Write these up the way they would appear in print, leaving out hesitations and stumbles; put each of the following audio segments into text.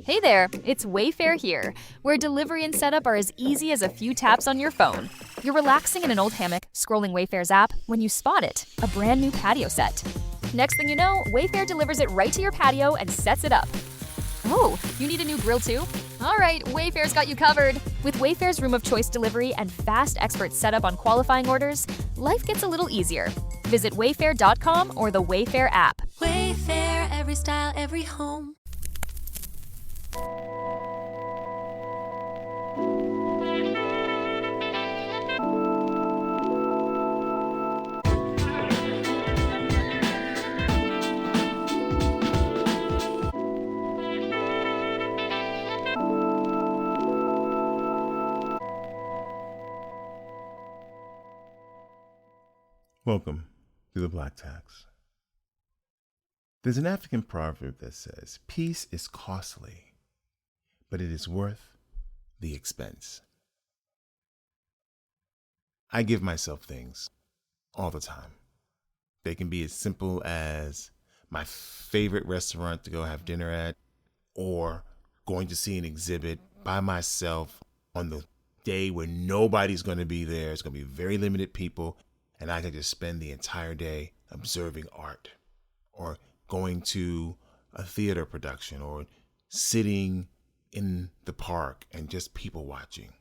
Hey there, it's Wayfair here, where delivery and setup are as easy as a few taps on your phone. You're relaxing in an old hammock, scrolling Wayfair's app, when you spot it, a brand new patio set. Next thing you know, Wayfair delivers it right to your patio and sets it up. Oh, you need a new grill too? All right, Wayfair's got you covered. With Wayfair's Room of Choice delivery and fast expert setup on qualifying orders, life gets a little easier. Visit wayfair.com or the Wayfair app. Wayfair, every style, every home. Welcome to the Black Tax. There's an African proverb that says, peace is costly, but it is worth the expense. I give myself things all the time. They can be as simple as my favorite restaurant to go have dinner at, or going to see an exhibit by myself on the day where nobody's going to be there. It's going to be very limited people. And I can just spend the entire day observing art, or going to a theater production, or sitting in the park and just people watching.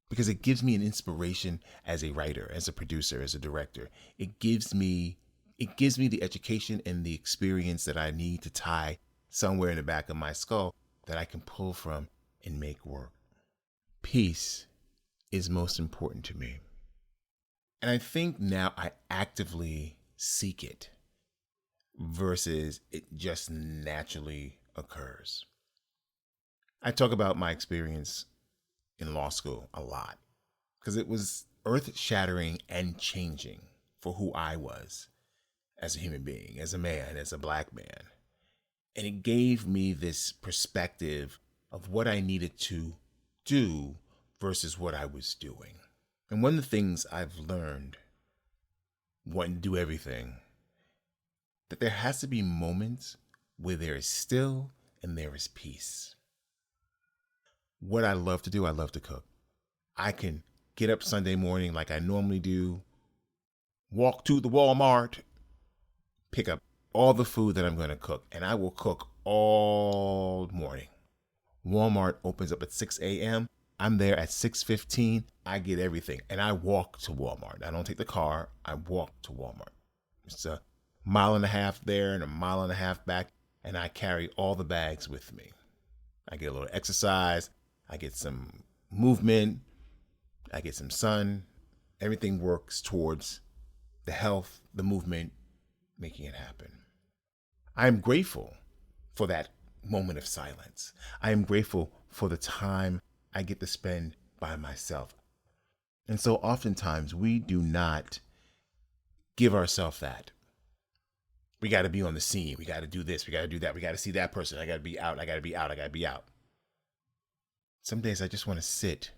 Because it gives me an inspiration as a writer, as a producer, as a director. It gives me the education and the experience that I need to tie somewhere in the back of my skull that I can pull from and make work. Peace is most important to me. And I think now I actively seek it versus it just naturally occurs. I talk about my experience in law school a lot because it was earth-shattering and changing for who I was as a human being, as a man, as a Black man. And it gave me this perspective of what I needed to do versus what I was doing. And one of the things I've learned, wanting to do everything, that there has to be moments where there is still and there is peace. What I love to do, I love to cook. I can get up Sunday morning like I normally do, walk to the Walmart, pick up all the food that I'm going to cook, and I will cook all morning. Walmart opens up at 6 a.m. I'm there at 6:15. I get everything. And I walk to Walmart. I don't take the car. I walk to Walmart. It's a mile and a half there and a mile and a half back. And I carry all the bags with me. I get a little exercise. I get some movement. I get some sun. Everything works towards the health, the movement, making it happen. I am grateful for that moment of silence. I am grateful for the time I get to spend by myself. And so oftentimes we do not give ourselves that. We got to be on the scene. We got to do this. We got to do that. We got to see that person. I got to be out. I got to be out. I got to be out. Some days I just want to sit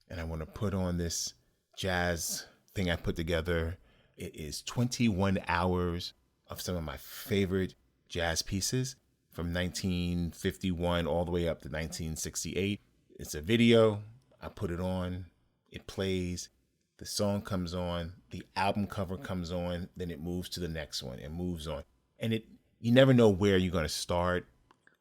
and I want to put on this jazz thing I put together. It is 21 hours of some of my favorite jazz pieces from 1951 all the way up to 1968. It's a video. I put it on. It plays. The song comes on. The album cover comes on. Then it moves to the next one. It moves on. And you never know where you're going to start.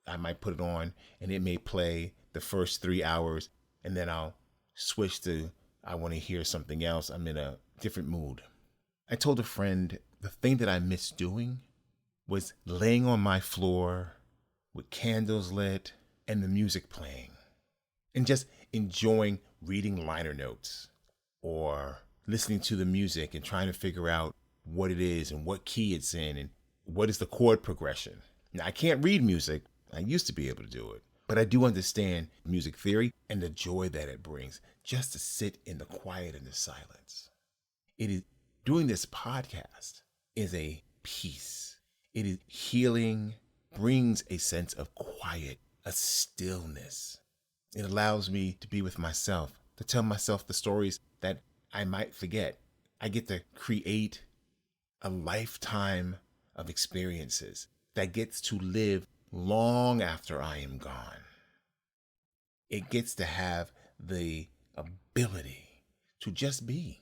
I might put it on and it may play the first 3 hours. And then I'll switch to, I want to hear something else. I'm in a different mood. I told a friend the thing that I missed doing was laying on my floor with candles lit and the music playing. And just enjoying reading liner notes or listening to the music and trying to figure out what it is and what key it's in and what is the chord progression. Now, I can't read music. I used to be able to do it, but I do understand music theory and the joy that it brings just to sit in the quiet and the silence. Doing this podcast is a peace. It is healing, brings a sense of quiet, a stillness. It allows me to be with myself, to tell myself the stories that I might forget. I get to create a lifetime of experiences that gets to live long after I am gone. It gets to have the ability to just be.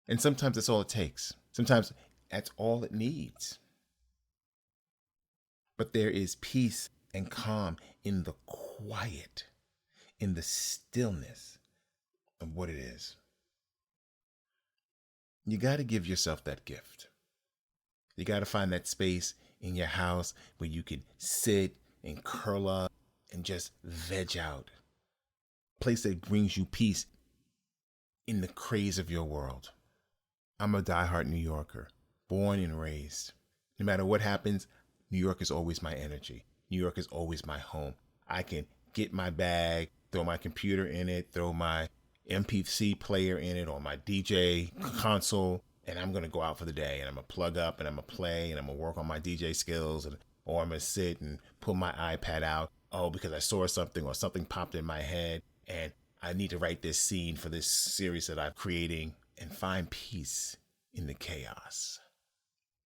And sometimes that's all it takes. Sometimes that's all it needs. But there is peace and calm in the quiet, in the stillness of what it is. You got to give yourself that gift. You got to find that space in your house where you can sit and curl up and just veg out. A place that brings you peace in the craze of your world. I'm a diehard New Yorker, born and raised. No matter what happens, New York is always my energy. New York is always my home. I can get my bag, throw my computer in it, throw my MPC player in it or my DJ console, and I'm going to go out for the day, and I'm going to plug up, and I'm going to play, and I'm going to work on my DJ skills, or I'm going to sit and pull my iPad out, because I saw something or something popped in my head, and I need to write this scene for this series that I'm creating, and find peace in the chaos.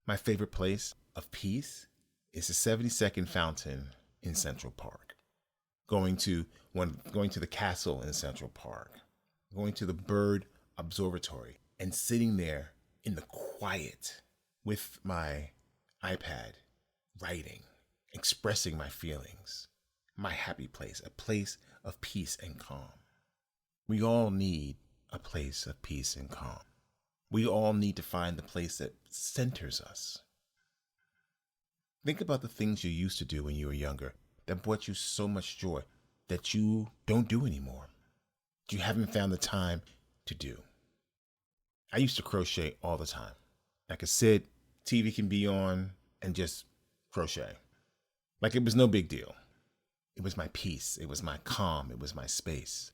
My favorite place of peace is the 72nd Fountain in Central Park. Going to the castle in Central Park. Going to the Bird Observatory and sitting there in the quiet with my iPad, writing, expressing my feelings. My happy place, a place of peace and calm. We all need a place of peace and calm. We all need to find the place that centers us. Think about the things you used to do when you were younger that brought you so much joy that you don't do anymore. You haven't found the time to do. I used to crochet all the time. I could sit, TV can be on, and just crochet. Like it was no big deal. It was my peace. It was my calm. It was my space.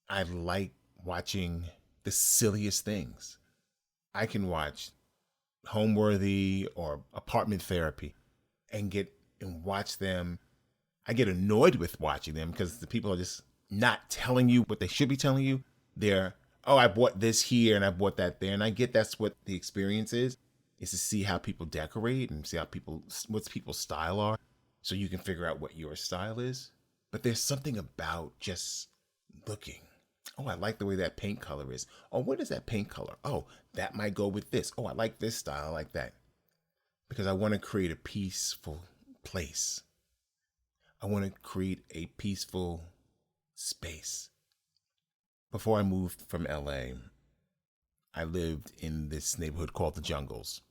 I like watching the silliest things. I can watch Homeworthy or Apartment Therapy and watch them. I get annoyed with watching them because the people are just not telling you what they should be telling you. They're, I bought this here and I bought that there. And I get that's what the experience is to see how people decorate and see what people's style are. So you can figure out what your style is. But there's something about just looking. I like the way that paint color is. What is that paint color? That might go with this. I like this style. I like that. Because I want to create a peaceful place. I want to create a peaceful space. Before I moved from LA, I lived in this neighborhood called the Jungles.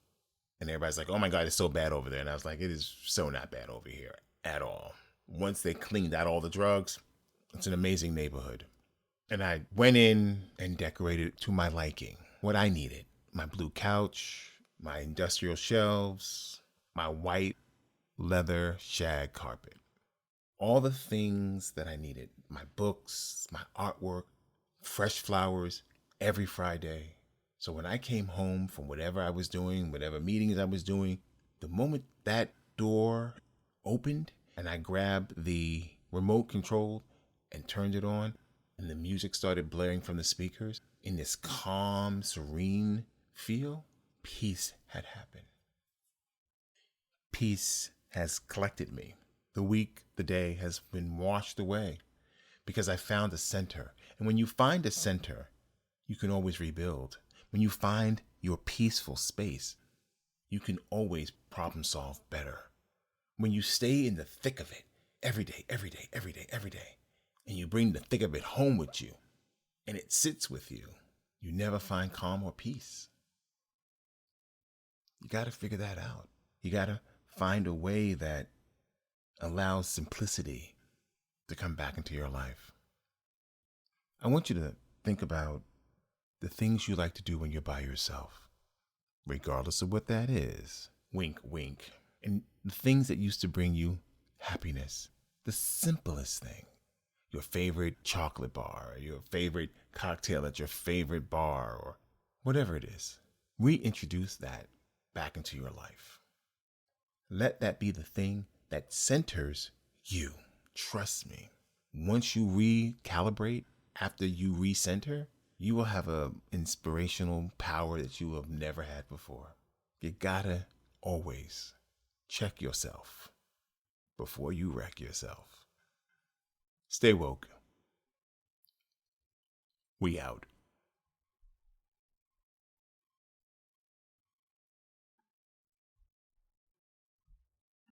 And everybody's like, oh my God, it's so bad over there. And I was like, it is so not bad over here at all. Once they cleaned out all the drugs, it's an amazing neighborhood. And I went in and decorated to my liking, what I needed. My blue couch, my industrial shelves, my white leather shag carpet. All the things that I needed. My books, my artwork, fresh flowers every Friday. So when I came home from whatever I was doing, whatever meetings I was doing, the moment that door opened and I grabbed the remote control and turned it on, and the music started blaring from the speakers in this calm, serene feel, peace had happened. Peace has collected me. The week, the day has been washed away because I found a center. And when you find a center, you can always rebuild. When you find your peaceful space, you can always problem solve better. When you stay in the thick of it every day, and you bring the thick of it home with you, and it sits with you, you never find calm or peace. You got to figure that out. You got to find a way that allows simplicity to come back into your life. I want you to think about the things you like to do when you're by yourself, regardless of what that is. Wink, wink. And the things that used to bring you happiness, the simplest thing. Your favorite chocolate bar, your favorite cocktail at your favorite bar, or whatever it is. Reintroduce that back into your life. Let that be the thing that centers you. Trust me. Once you recalibrate, after you recenter, you will have an inspirational power that you have never had before. You gotta always check yourself. before you wreck yourself. Stay woke. We out.